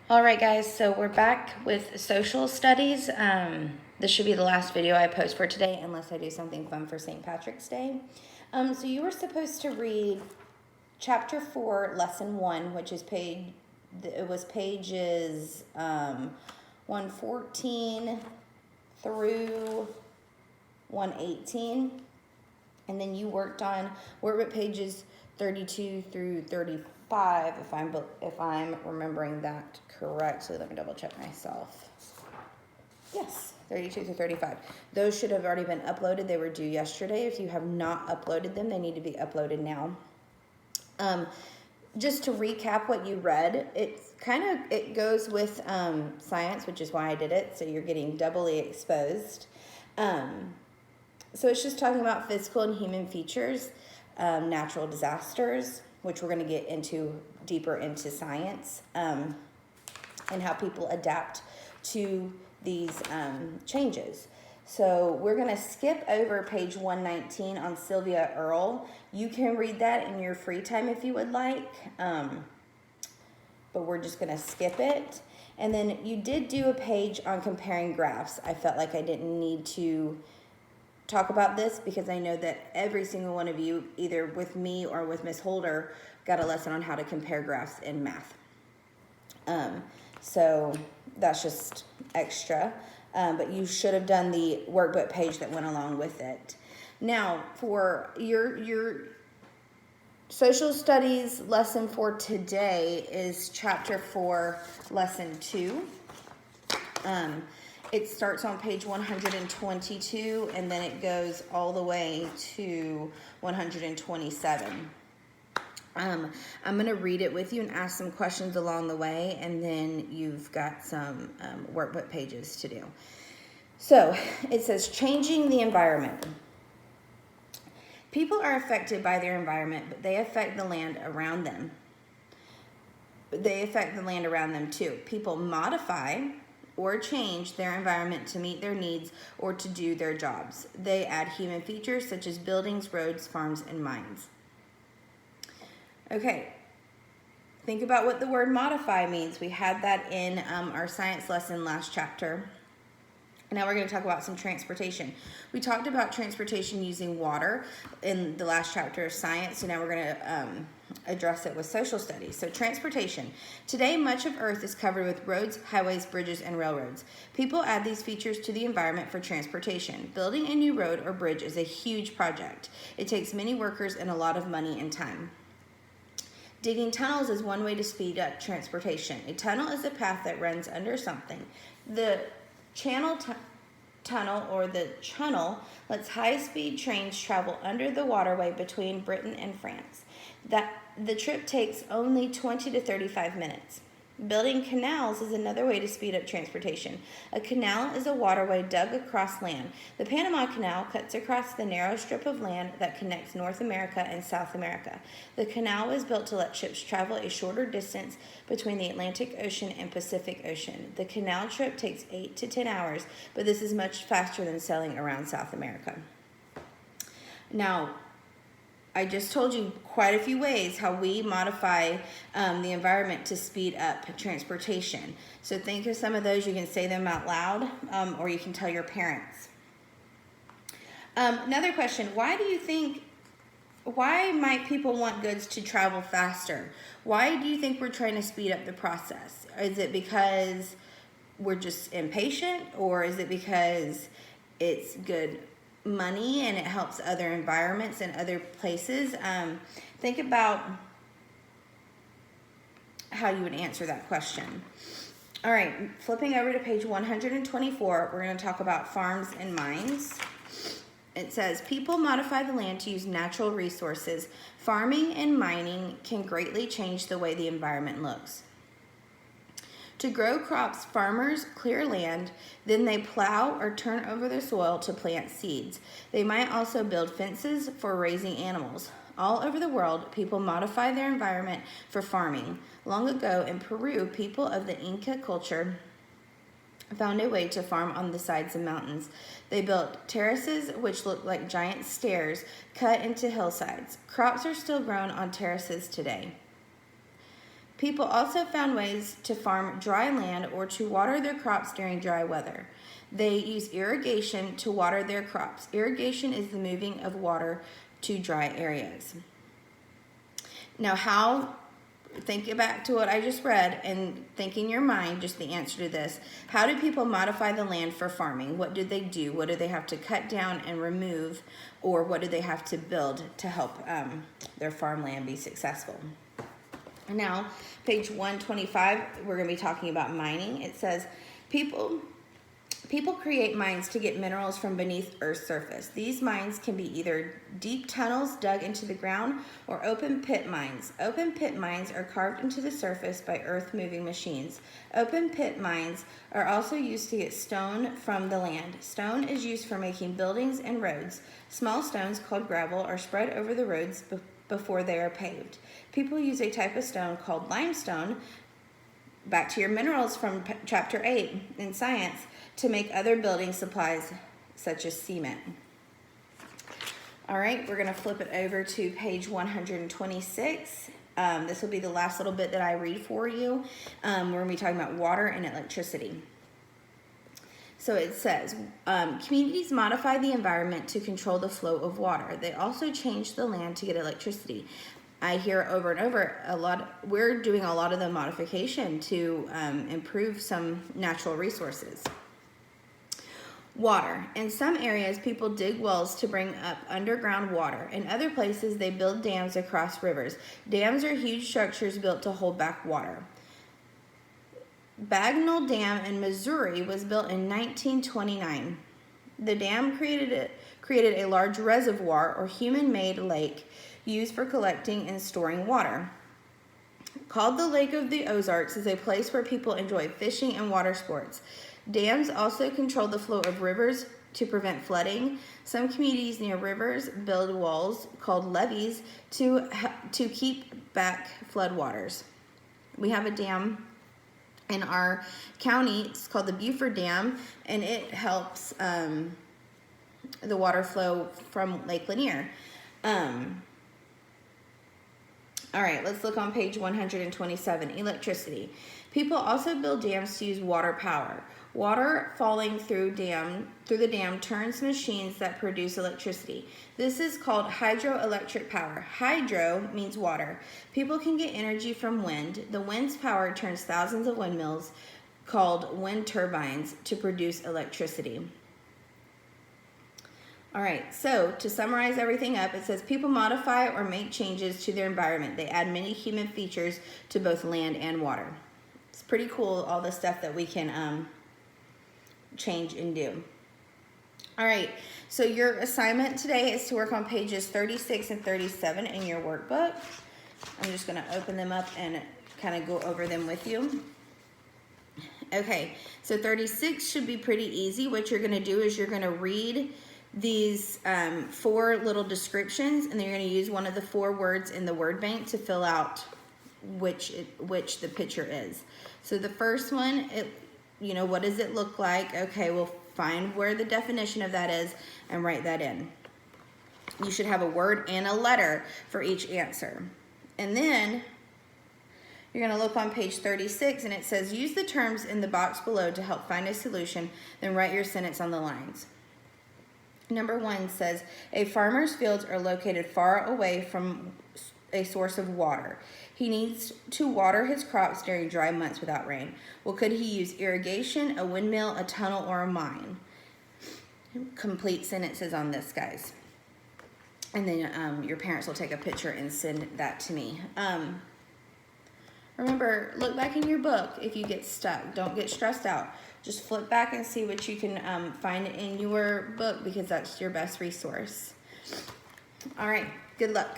All right, guys, so we're back with social studies. This should be the last video I post for today unless I do something fun for St. Patrick's Day. So you were supposed to read chapter 4, lesson 1, which is pages 114 through 118. And then you worked with pages 32 through 35, if I'm remembering that correctly. Let me double check myself. Yes, 32 through 35. Those should have already been uploaded. They were due yesterday. If you have not uploaded them, they need to be uploaded now. Just to recap what you read, it goes with science, which is why I did it. So you're getting doubly exposed. So it's just talking about physical and human features, natural disasters, which we're going to get deeper into science, and how people adapt to these changes. So we're going to skip over page 119 on Sylvia Earle. You can read that in your free time if you would like, but we're just going to skip it. And then you did do a page on comparing graphs. I felt like I didn't need to talk about this because I know that every single one of you, either with me or with Miss Holder, got a lesson on how to compare graphs in math. So that's just extra, but you should have done the workbook page that went along with it. Now, for your social studies lesson for today is chapter 4, lesson 2. It starts on page 122 and then it goes all the way to 127. I'm going to read it with you and ask some questions along the way, and then you've got some workbook pages to do. So it says changing the environment. People are affected by their environment, but they affect the land around them. They affect the land around them too. People modify or change their environment to meet their needs or to do their jobs. They add human features such as buildings, roads, farms, and mines. Okay, think about what the word modify means. We had that in our science lesson last chapter. Now we're going to talk about some transportation. We talked about transportation using water in the last chapter of science, so now we're going to address it with social studies. So transportation. Today, much of Earth is covered with roads, highways, bridges, and railroads. People add these features to the environment for transportation. Building a new road or bridge is a huge project. It takes many workers and a lot of money and time. Digging tunnels is one way to speed up transportation. A tunnel is a path that runs under something. The tunnel or the channel lets high-speed trains travel under the waterway between Britain and France. The trip takes only 20 to 35 minutes. Building canals is another way to speed up transportation. A canal is a waterway dug across land. The Panama Canal cuts across the narrow strip of land that connects North America and South America. The canal was built to let ships travel a shorter distance between the Atlantic Ocean and Pacific Ocean. The canal trip takes 8 to 10 hours, but this is much faster than sailing around South America. Now, I just told you quite a few ways how we modify the environment to speed up transportation. So think of some of those. You can say them out loud, or you can tell your parents. Another question, why might people want goods to travel faster? Why do you think we're trying to speed up the process? Is it because we're just impatient, or is it because it's good money and it helps other environments and other places? Think about how you would answer that question. All right, flipping over to page 124, we're going to talk about farms and mines. It says, people modify the land to use natural resources. Farming and mining can greatly change the way the environment looks. To grow crops, farmers clear land, then they plow or turn over the soil to plant seeds. They might also build fences for raising animals. All over the world, people modify their environment for farming. Long ago in Peru, people of the Inca culture found a way to farm on the sides of mountains. They built terraces which look like giant stairs cut into hillsides. Crops are still grown on terraces today. People also found ways to farm dry land or to water their crops during dry weather. They use irrigation to water their crops. Irrigation is the moving of water to dry areas. Now, think back to what I just read and think in your mind just the answer to this. How do people modify the land for farming? What do they do? What do they have to cut down and remove? Or what do they have to build to help their farmland be successful? Now, page 125, we're going to be talking about mining. It says, people create mines to get minerals from beneath Earth's surface. These mines can be either deep tunnels dug into the ground or open pit mines. Open pit mines are carved into the surface by earth-moving machines. Open pit mines are also used to get stone from the land. Stone is used for making buildings and roads. Small stones called gravel are spread over the roads before they are paved. People use a type of stone called limestone, back to your minerals from chapter 8 in science, to make other building supplies such as cement. All right, we're going to flip it over to page 126. This will be the last little bit that I read for you. We're going to be talking about water and electricity. So it says, communities modify the environment to control the flow of water. They also change the land to get electricity. I hear over and over we're doing a lot of the modification to improve some natural resources. Water. In some areas, people dig wells to bring up underground water. In other places, they build dams across rivers. Dams are huge structures built to hold back water. Bagnell Dam in Missouri was built in 1929. The dam created a large reservoir or human-made lake used for collecting and storing water. Called the Lake of the Ozarks, is a place where people enjoy fishing and water sports. Dams also control the flow of rivers to prevent flooding. Some communities near rivers build walls called levees to keep back floodwaters. We have a dam in our county. It's called the Buford Dam, and it helps the water flow from Lake Lanier. All right, let's look on page 127, electricity. People also build dams to use water power. Water falling through the dam turns machines that produce electricity. This is called hydroelectric power. Hydro means water. People can get energy from wind. The wind's power turns thousands of windmills called wind turbines to produce electricity. All right, so to summarize everything up, it says people modify or make changes to their environment. They add many human features to both land and water. It's pretty cool, all the stuff that we can change and do. All right, so your assignment today is to work on pages 36 and 37 in your workbook. I'm just going to open them up and kind of go over them with you. Okay, so 36 should be pretty easy. What you're going to do is you're going to read these 4 little descriptions, and then you're going to use one of the 4 words in the word bank to fill out which the picture is. So the first one, what does it look like? Okay, we'll find where the definition of that is and write that in. You should have a word and a letter for each answer. And then you're going to look on page 36, and it says, use the terms in the box below to help find a solution, then write your sentence on the lines. Number 1 says, a farmer's fields are located far away from a source of water. He needs to water his crops during dry months without rain. Well, could he use irrigation, a windmill, a tunnel, or a mine? Complete sentences on this, guys. And then your parents will take a picture and send that to me. Remember, look back in your book if you get stuck. Don't get stressed out. Just flip back and see what you can find in your book, because that's your best resource. All right, good luck.